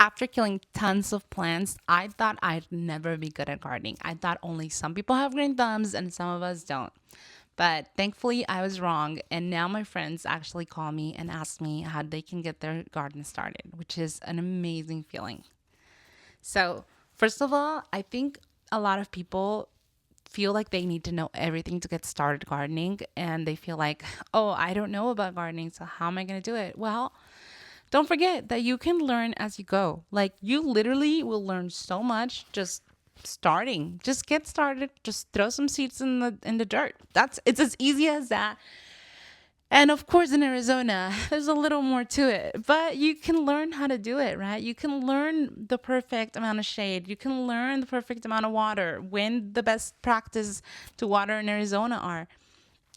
After killing tons of plants, I thought I'd never be good at gardening. I thought only some people have green thumbs and some of us don't. But thankfully, I was wrong. And now my friends actually call me and ask me how they can get their garden started, which is an amazing feeling. So, first of all, I think a lot of people feel like they need to know everything to get started gardening. And they feel like, oh, I don't know about gardening. So, how am I going to do it? Well, don't forget that you can learn as you go. Like you literally will learn so much just starting. Just get started. Just throw some seeds in the dirt. It's as easy as that. And of course in Arizona, there's a little more to it, but you can learn how to do it, right? You can learn the perfect amount of shade. You can learn the perfect amount of water, when the best practice to water in Arizona are.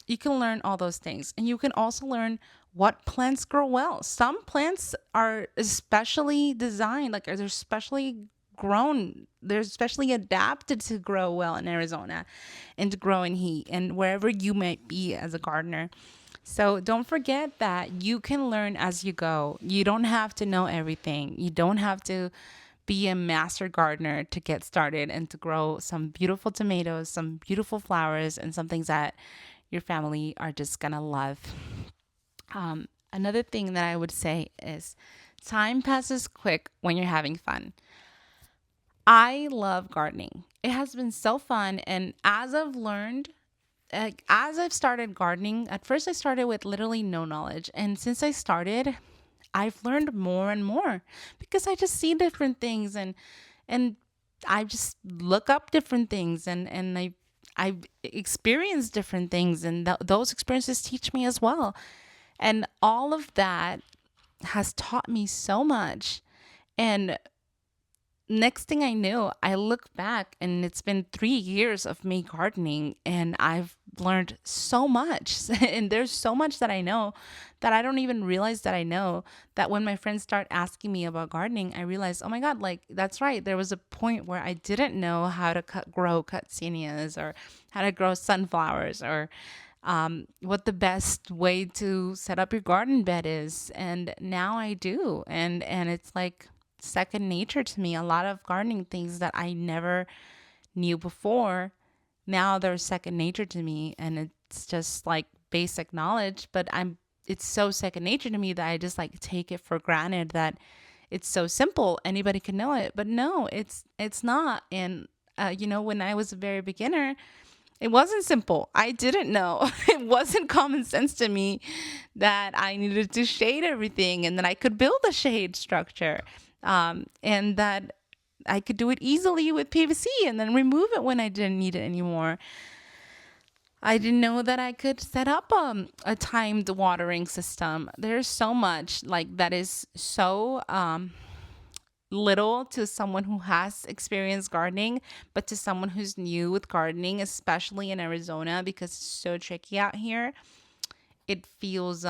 You can learn all those things. And you can also learn what plants grow well. Some plants are especially designed, like they're specially grown, they're especially adapted to grow well in Arizona and to grow in heat and wherever you might be as a gardener. So don't forget that you can learn as you go. You don't have to know everything. You don't have to be a master gardener to get started and to grow some beautiful tomatoes, some beautiful flowers, and some things that your family are just gonna love. Another thing that I would say is time passes quick when you're having fun. I love gardening. It has been so fun. And as I've learned, as I've started gardening, at first I started with literally no knowledge. And since I started, I've learned more and more because I just see different things and I just look up different things and I experience different things and those experiences teach me as well. And all of that has taught me so much. And next thing I knew, I look back and it's been 3 years of me gardening and I've learned so much. And there's so much that I know that I don't even realize that I know. That when my friends start asking me about gardening, I realize, oh my God, like that's right. There was a point where I didn't know how to grow cattanias or how to grow sunflowers or what the best way to set up your garden bed is. And now I do. And it's like second nature to me. A lot of gardening things that I never knew before, now they're second nature to me. And it's just like basic knowledge, but it's so second nature to me that I just like take it for granted that it's so simple. Anybody can know it. But no, it's not. And when I was a very beginner, it wasn't simple. I didn't know. It wasn't common sense to me that I needed to shade everything and that I could build a shade structure, and that I could do it easily with PVC and then remove it when I didn't need it anymore. I didn't know that I could set up a timed watering system. There's so much like that is so little to someone who has experience gardening, but to someone who's new with gardening, especially in Arizona, because it's so tricky out here, it feels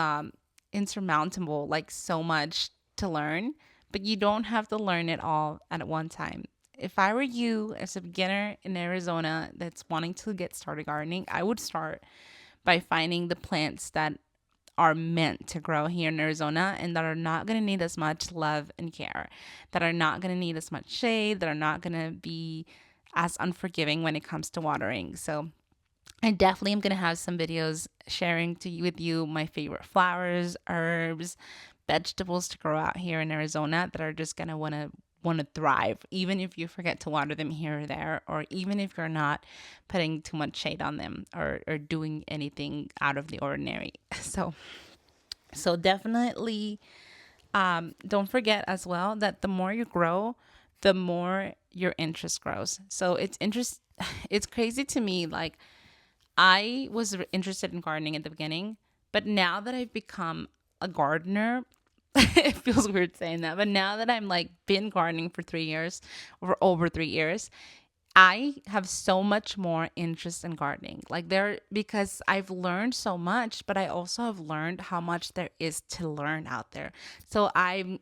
insurmountable, like so much to learn, but you don't have to learn it all at one time. If I were you as a beginner in Arizona that's wanting to get started gardening, I would start by finding the plants that are meant to grow here in Arizona and that are not going to need as much love and care, that are not going to need as much shade, that are not going to be as unforgiving when it comes to watering. So I definitely am going to have some videos sharing with you my favorite flowers, herbs, vegetables to grow out here in Arizona that are just going to want to thrive, even if you forget to water them here or there, or even if you're not putting too much shade on them or doing anything out of the ordinary. So definitely don't forget as well that the more you grow, the more your interest grows. So it's crazy to me. Like I was interested in gardening at the beginning, but now that I've become a gardener, it feels weird saying that, but now that I'm like been gardening for 3 years, over 3 years, I have so much more interest in gardening. Like there because I've learned so much, but I also have learned how much there is to learn out there. So I've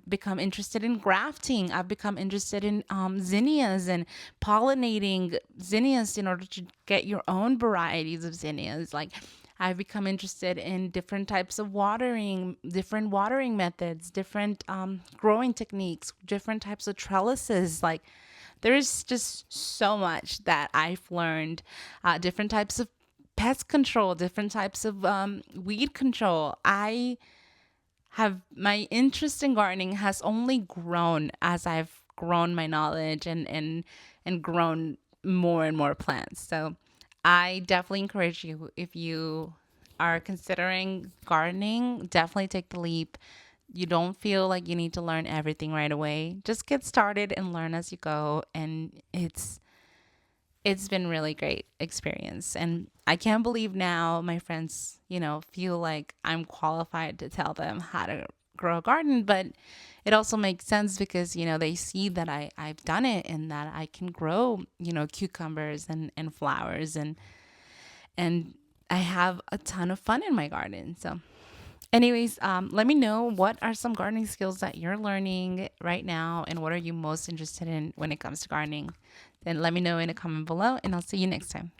become interested in grafting. I've become interested in zinnias and pollinating zinnias in order to get your own varieties of zinnias. Like I've become interested in different types of watering, different watering methods, different growing techniques, different types of trellises. Like, there's just so much that I've learned, different types of pest control, different types of weed control. I have my interest in gardening has only grown as I've grown my knowledge and grown more and more plants. So I definitely encourage you, if you are considering gardening, definitely take the leap. You don't feel like you need to learn everything right away. Just get started and learn as you go, and it's been really great experience. And I can't believe now my friends, feel like I'm qualified to tell them how to grow a garden. But it also makes sense because, they see that I've done it and that I can grow, cucumbers and flowers, and I have a ton of fun in my garden. So anyways, let me know what are some gardening skills that you're learning right now, and what are you most interested in when it comes to gardening. Then let me know in a comment below, and I'll see you next time.